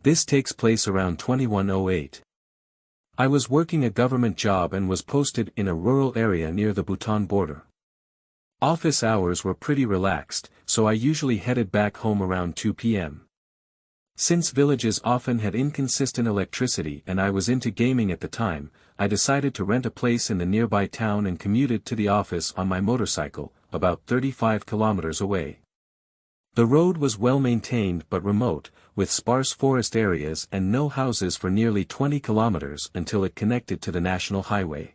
This takes place around 2108. I was working a government job and was posted in a rural area near the Bhutan border. Office hours were pretty relaxed, so I usually headed back home around 2 p.m. Since villages often had inconsistent electricity and I was into gaming at the time, I decided to rent a place in the nearby town and commuted to the office on my motorcycle, about 35 kilometers away. The road was well maintained but remote, with sparse forest areas and no houses for nearly 20 kilometers until it connected to the national highway.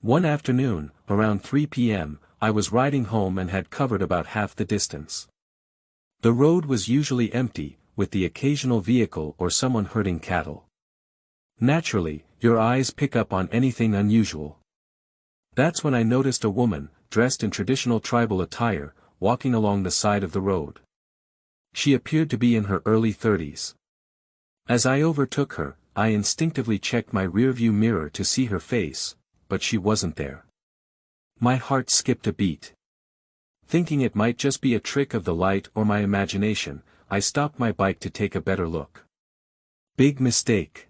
One afternoon, around 3 p.m., I was riding home and had covered about half the distance. The road was usually empty, with the occasional vehicle or someone herding cattle. Naturally, your eyes pick up on anything unusual. That's when I noticed a woman, dressed in traditional tribal attire, walking along the side of the road. She appeared to be in her early 30s. As I overtook her, I instinctively checked my rearview mirror to see her face, but she wasn't there. My heart skipped a beat. Thinking it might just be a trick of the light or my imagination, I stopped my bike to take a better look. Big mistake.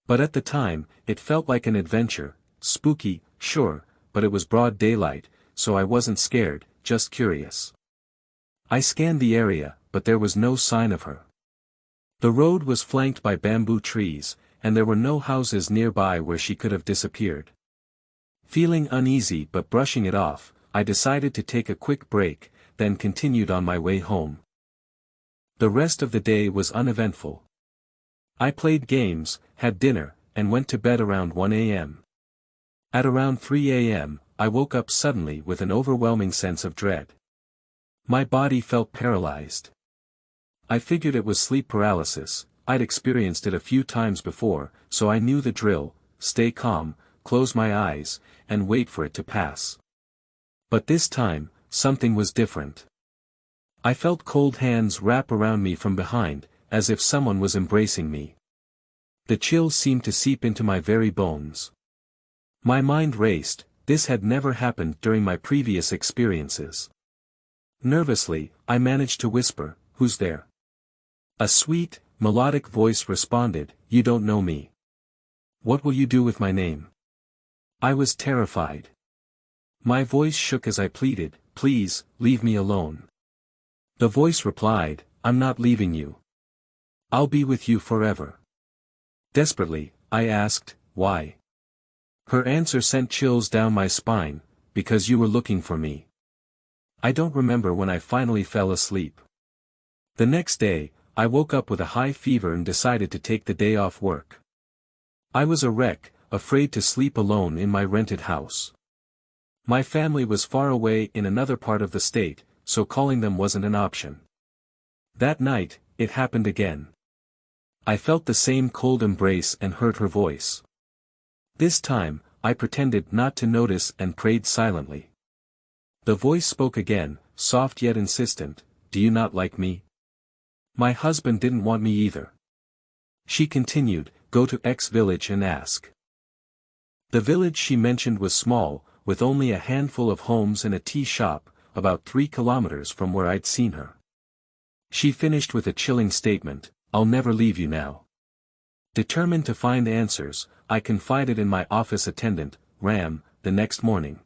But at the time, it felt like an adventure, spooky, sure, but it was broad daylight, so I wasn't scared, just curious. I scanned the area, but there was no sign of her. The road was flanked by bamboo trees, and there were no houses nearby where she could have disappeared. Feeling uneasy but brushing it off, I decided to take a quick break, then continued on my way home. The rest of the day was uneventful. I played games, had dinner, and went to bed around 1 a.m. At around 3 a.m., I woke up suddenly with an overwhelming sense of dread. My body felt paralyzed. I figured it was sleep paralysis. I'd experienced it a few times before, so I knew the drill: stay calm, close my eyes, and wait for it to pass. But this time, something was different. I felt cold hands wrap around me from behind, as if someone was embracing me. The chills seemed to seep into my very bones. My mind raced. This had never happened during my previous experiences. Nervously, I managed to whisper, "Who's there?" A sweet, melodic voice responded, "You don't know me. What will you do with my name?" I was terrified. My voice shook as I pleaded, "Please, leave me alone." The voice replied, "I'm not leaving you. I'll be with you forever." Desperately, I asked, "Why?" Her answer sent chills down my spine, "Because you were looking for me." I don't remember when I finally fell asleep. The next day, I woke up with a high fever and decided to take the day off work. I was a wreck, afraid to sleep alone in my rented house. My family was far away in another part of the state, so calling them wasn't an option. That night, it happened again. I felt the same cold embrace and heard her voice. This time, I pretended not to notice and prayed silently. The voice spoke again, soft yet insistent, "Do you not like me? My husband didn't want me either." She continued, "Go to X village and ask." The village she mentioned was small, with only a handful of homes and a tea shop, about 3 kilometers from where I'd seen her. She finished with a chilling statement, "I'll never leave you now." Determined to find answers, I confided in my office attendant, Ram, the next morning.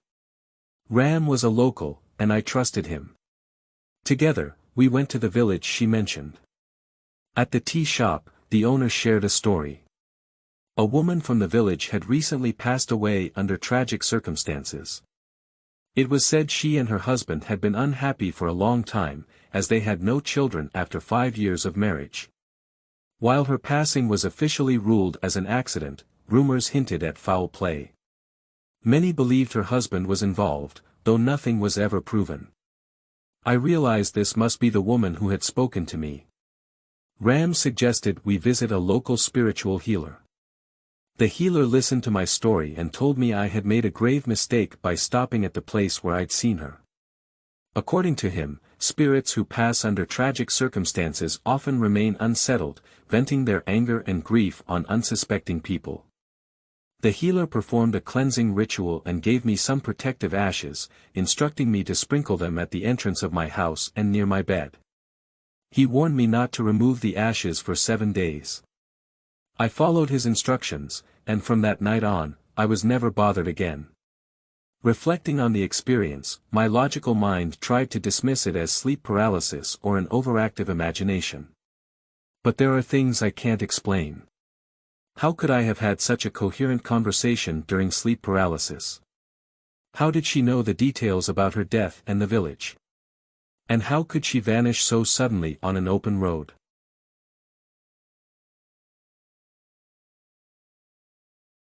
Ram was a local, and I trusted him. Together, we went to the village she mentioned. At the tea shop, the owner shared a story. A woman from the village had recently passed away under tragic circumstances. It was said she and her husband had been unhappy for a long time, as they had no children after 5 years of marriage. While her passing was officially ruled as an accident, rumors hinted at foul play. Many believed her husband was involved, though nothing was ever proven. I realized this must be the woman who had spoken to me. Ram suggested we visit a local spiritual healer. The healer listened to my story and told me I had made a grave mistake by stopping at the place where I'd seen her. According to him, spirits who pass under tragic circumstances often remain unsettled, venting their anger and grief on unsuspecting people. The healer performed a cleansing ritual and gave me some protective ashes, instructing me to sprinkle them at the entrance of my house and near my bed. He warned me not to remove the ashes for 7 days. I followed his instructions, and from that night on, I was never bothered again. Reflecting on the experience, my logical mind tried to dismiss it as sleep paralysis or an overactive imagination. But there are things I can't explain. How could I have had such a coherent conversation during sleep paralysis? How did she know the details about her death and the village? And how could she vanish so suddenly on an open road?